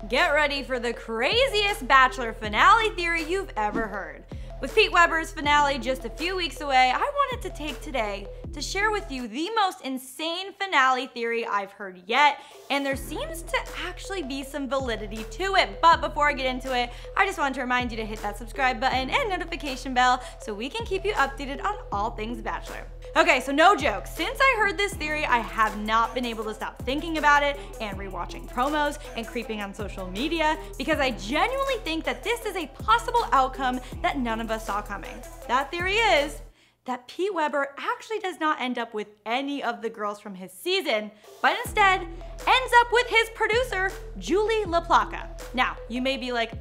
Get ready for the craziest Bachelor finale theory you've ever heard. With Pete Weber's finale just a few weeks away, I wanted to take today to share with you the most insane finale theory I've heard yet, and there seems to actually be some validity to it. But before I get into it, I just wanted to remind you to hit that subscribe button and notification bell so we can keep you updated on all things Bachelor. Okay, so no joke, since I heard this theory, I have not been able to stop thinking about it and rewatching promos and creeping on social media because I genuinely think that this is a possible outcome that none of us saw coming. That theory is that Pete Weber actually does not end up with any of the girls from his season, but instead ends up with his producer, Julie LaPlaca. Now, you may be like,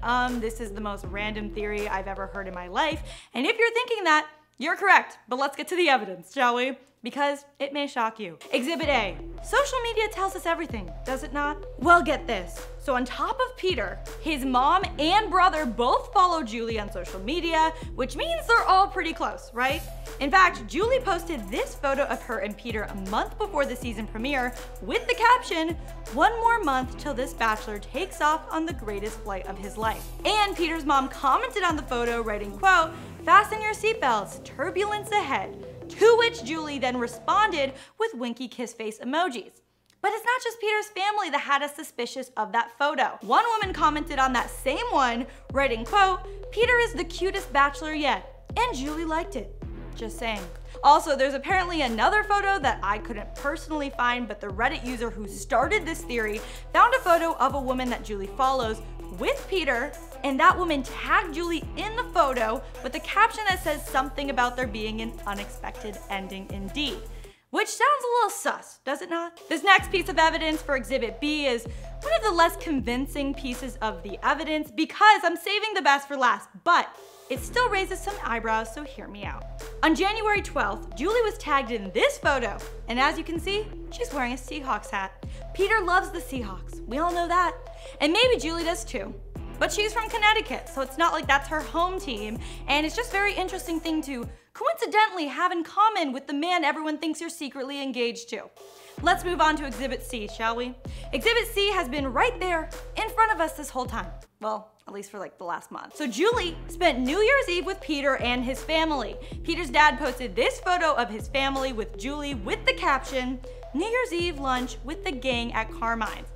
this is the most random theory I've ever heard in my life, and if you're thinking that, you're correct, but let's get to the evidence, shall we? Because it may shock you. Exhibit A. Social media tells us everything, does it not? Well, get this. So on top of Peter, his mom and brother both follow Julie on social media, which means they're all pretty close, right? In fact, Julie posted this photo of her and Peter a month before the season premiere with the caption, "One more month till this Bachelor takes off on the greatest flight of his life." And Peter's mom commented on the photo writing, quote, "Fasten your seatbelts, turbulence ahead." To which Julie then responded with winky kiss face emojis. But it's not just Peter's family that had us suspicious of that photo. One woman commented on that same one, writing, quote, "Peter is the cutest Bachelor yet," and Julie liked it. Just saying. Also, there's apparently another photo that I couldn't personally find, but the Reddit user who started this theory found a photo of a woman that Julie follows with Peter, and that woman tagged Julie in the photo with a caption that says something about there being an unexpected ending indeed. Which sounds a little sus, does it not? This next piece of evidence for Exhibit B is one of the less convincing pieces of the evidence because I'm saving the best for last, but it still raises some eyebrows, so hear me out. On January 12th, Julie was tagged in this photo, and as you can see, she's wearing a Seahawks hat. Peter loves the Seahawks, we all know that, and maybe Julie does too. But she's from Connecticut, so it's not like that's her home team, and it's just a very interesting thing to coincidentally have in common with the man everyone thinks you're secretly engaged to. Let's move on to Exhibit C, shall we? Exhibit C has been right there in front of us this whole time. Well, at least for like the last month. So Julie spent New Year's Eve with Peter and his family. Peter's dad posted this photo of his family with Julie with the caption, "New Year's Eve lunch with the gang at Carmine's."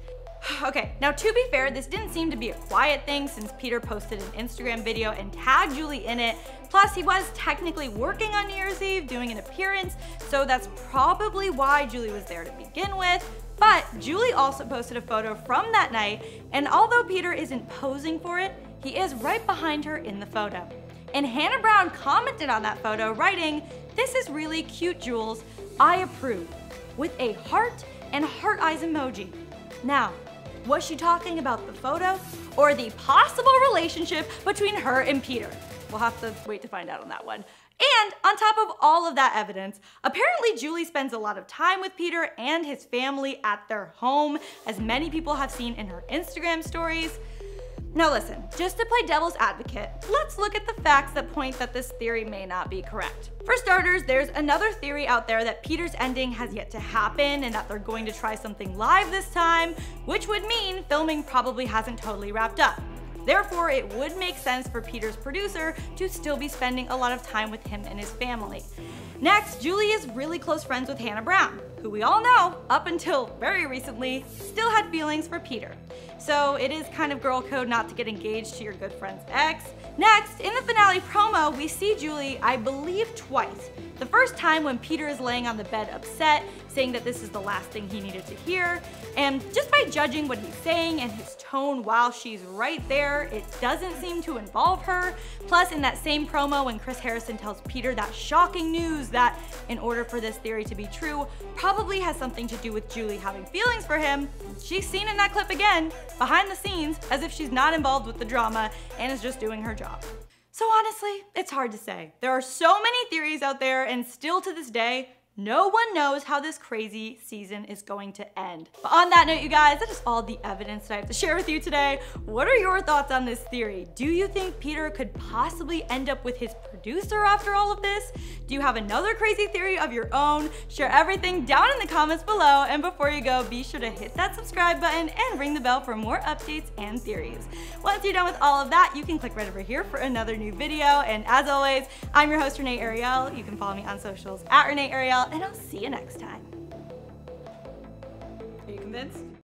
Okay, now to be fair, this didn't seem to be a quiet thing since Peter posted an Instagram video and tagged Julie in it. Plus, he was technically working on New Year's Eve, doing an appearance, so that's probably why Julie was there to begin with. But Julie also posted a photo from that night, and although Peter isn't posing for it, he is right behind her in the photo. And Hannah Brown commented on that photo, writing, "This is really cute, Jules. I approve," with a heart and heart eyes emoji. Now, was she talking about the photo or the possible relationship between her and Peter? We'll have to wait to find out on that one. And on top of all of that evidence, apparently Julie spends a lot of time with Peter and his family at their home, as many people have seen in her Instagram stories. Now listen, just to play devil's advocate, let's look at the facts that point that this theory may not be correct. For starters, there's another theory out there that Peter's ending has yet to happen and that they're going to try something live this time, which would mean filming probably hasn't totally wrapped up. Therefore, it would make sense for Peter's producer to still be spending a lot of time with him and his family. Next, Julie is really close friends with Hannah Brown, who we all know, up until very recently, still had feelings for Peter. So it is kind of girl code not to get engaged to your good friend's ex. Next, in the finale promo, we see Julie, I believe twice. The first time when Peter is laying on the bed upset, saying that this is the last thing he needed to hear. And just by judging what he's saying and his tone while she's right there, it doesn't seem to involve her. Plus, in that same promo when Chris Harrison tells Peter that shocking news that, in order for this theory to be true, probably has something to do with Julie having feelings for him, she's seen in that clip again, behind the scenes, as if she's not involved with the drama and is just doing her job. So honestly, it's hard to say. There are so many theories out there, and still to this day, No one knows how this crazy season is going to end. But on that note, you guys, that is all the evidence that I have to share with you today. What are your thoughts on this theory? Do you think Peter could possibly end up with his producer after all of this? Do you have another crazy theory of your own? Share everything down in the comments below, and before you go, be sure to hit that subscribe button and ring the bell for more updates and theories. Once you're done with all of that, you can click right over here for another new video, and as always, I'm your host, Renee Ariel. You can follow me on socials at Renee Ariel, and I'll see you next time. Are you convinced?